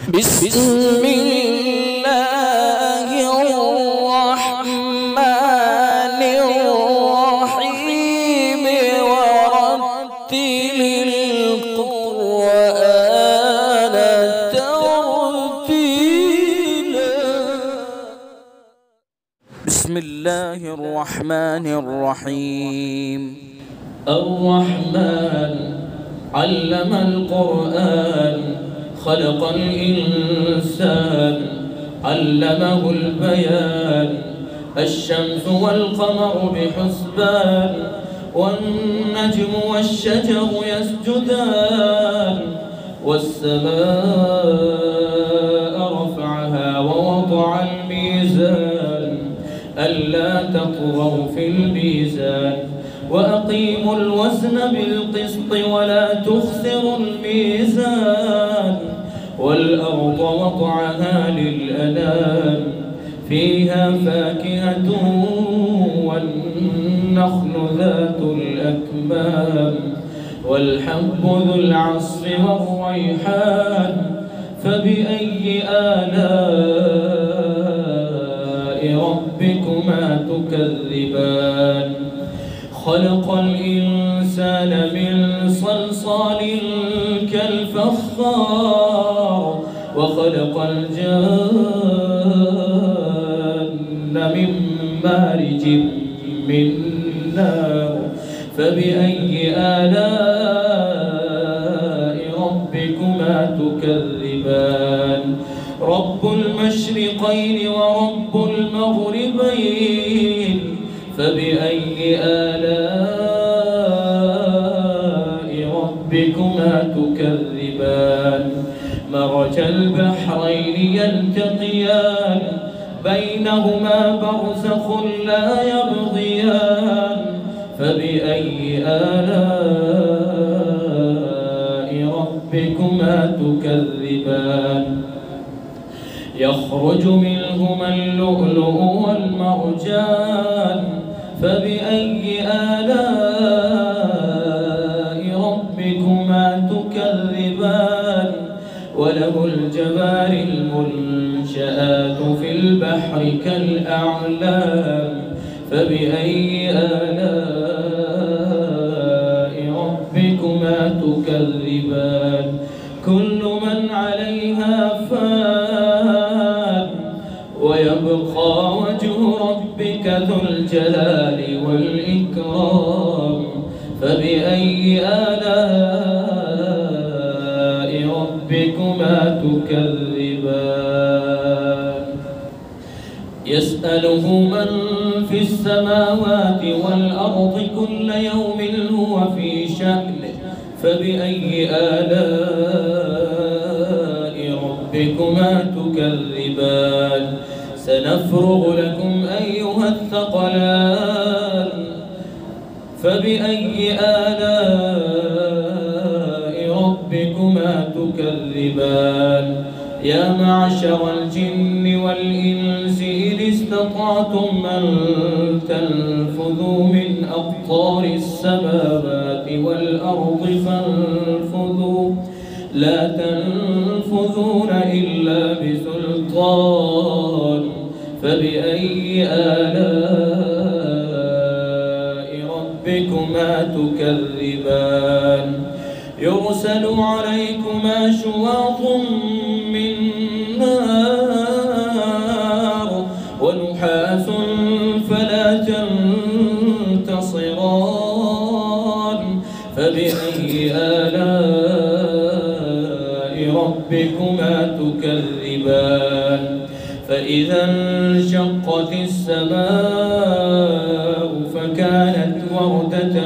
بسم الله الرحمن الرحيم ورتل القرآن ترتيلا. بسم الله الرحمن الرحيم. الرحمن علم القرآن خلق الإنسان علمه البيان. الشمس والقمر بحسبان والنجم والشجر يسجدان. والسماء رفعها ووضع الميزان ألا تطغوا في الميزان وأقيموا الوزن بالقسط ولا تخسروا الميزان. والأرض وضعها للأنام فيها فاكهة والنخل ذات الأكمام والحب ذو العصف والريحان. فبأي آلاء ربكما تكذبان. خلق الإنسان من صلصال كالفخار وخلق الجن من مارج من نار. فبأي آلاء ربكما تكذبان. رب المشرقين ورب المغربين. فبأي آلاء ربكما تكذبان. مرج البحرين يلتقيان بينهما برزخ لا يبغيان. فبأي آلاء ربكما تكذبان. يخرج منهما اللؤلؤ والمرجان. فبأي آلاء ربكما تكذبان. وله الجوار المنشآت في البحر كالأعلام. فبأي آلاء ربكما تكذبان. كل من عليها فان ويبقى وجه ربك ذو الجلال والإكرام. فبأي آلاء ربكما تكذبان. يسأله من في السماوات والأرض كل يوم هو في شأن. فبأي آلاء ربكما تكذبان. سنفرغ لكم أيها الثقلان. فبأي آلاء ربكما تكذبان. يا معشر الجن والإنس إذ استطعتم أن تنفذوا من أقطار السماوات والأرض فانفذوا لا تنفذون إلا بسلطان. فبأي آلاء ربكما تكذبان. يرسل عليكما شواظ من نار ونحاس فلا تنتصران. فبأي آلاء ربكما تكذبان. فإذا انشقت السماء فكانت وردة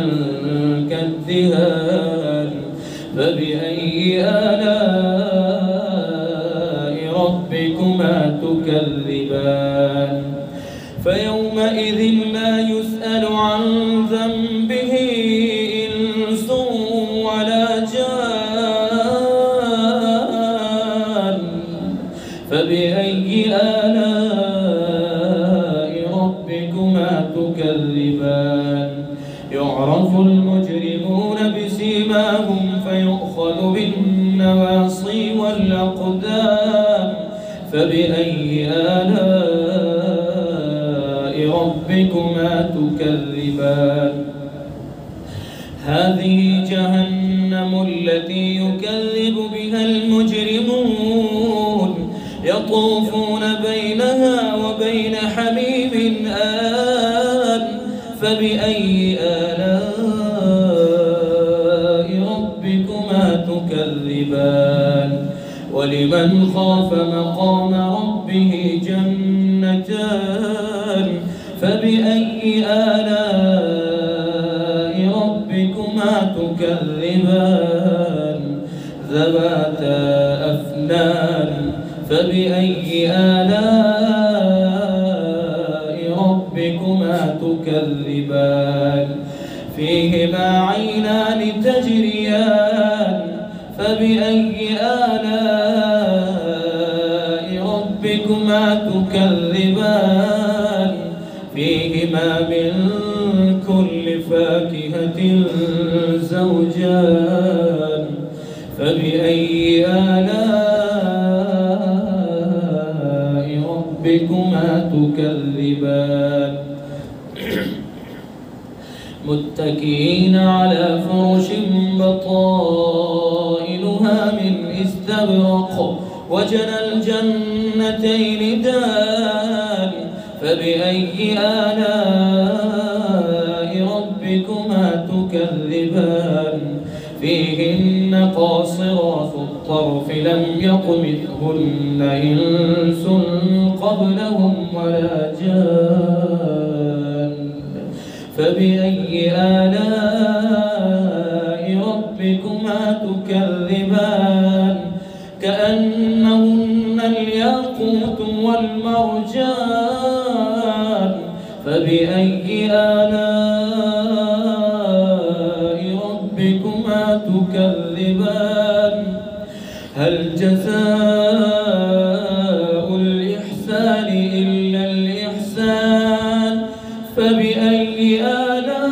كالدهان. فبأي آلاء ربكما تكذبان. فيومئذ لا يسأل عن ذنبه إنس ولا جان. فبأي آلاء ربكما تكذبان. يعرف المجرمون بسيماهم فيؤخذ بالنواصي والأقدام والأقدام فبأي آلاء ربكما تكذبان هذه جهنم التي يكذب بها المجرمون يطوفون بينها وبين حميم آن فبأي آلاء ربكما تكذبان ولمن خاف مقام ربه جنتان فبأي آلاء ربكما تكذبان ذواتا أفنان فبأي آلاء ربكما تكذبان فيهما عينان تجريان فبأي آلاء ربكما تكذبان فيهما من كل فاكهة زوجان فبأي آلاء ربكما تكذبان متكئين على فرش بطائنها من استبرق وجنى الجنتين دان فبأي آلاء ربكما تكذبان فيهن قاصرات الطرف لم يطمثهن إنس قبلهم ولا جان فبأي آلاء ربكما تكذبان كأنهن الياقوت والمرجان فبأي آلاء ربكما تكذبان هل جزاء الإحسان إلا الإحسان فبأي آلاء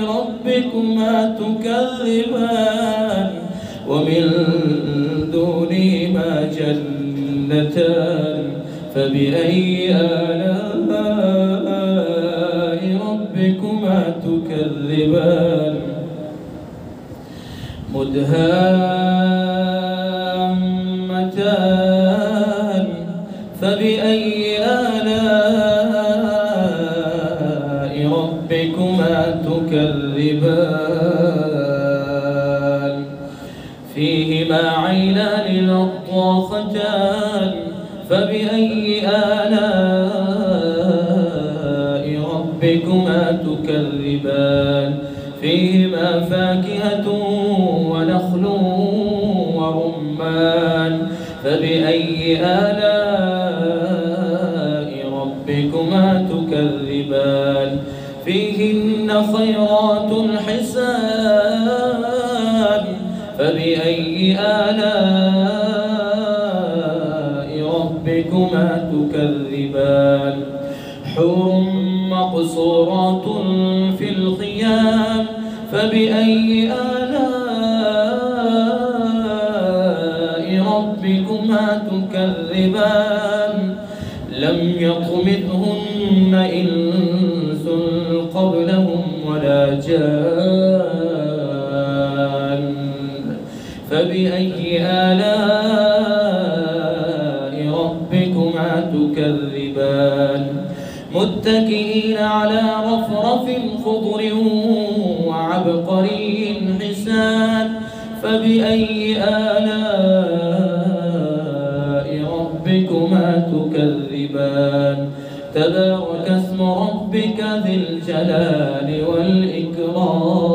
ربكما تكذبان ومن دونهما جنتان فبأي آلاء ربكما تكذبان مدهامتان فبأي آلاء ربكما تكذبان فيهما عينان نضاختان فبأي آلاء ربكما تكذبان فيهما فاكهة ونخل ورمان فبأي آلاء ربكما تكذبان فيهن خيرات حسان فبأي آلاء ربكما تكذبان حور مقصورات في الخيام فبأي آلاء ربكما تكذبان لم يطمثهن إنس قبلهم ولا جان فبأي آلاء ربكما تكذبان متكئين على رفرف خضر وعبقري حسان فبأي آلاء ربكما تكذبان تبارك اسم ربك ذي الجلال والإكرام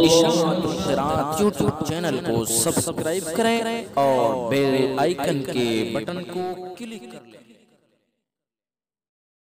इशाअत क़िराअत YouTube channel को सब्सक्राइब करें और बेल आइकन के बटन को क्लिक कर लें।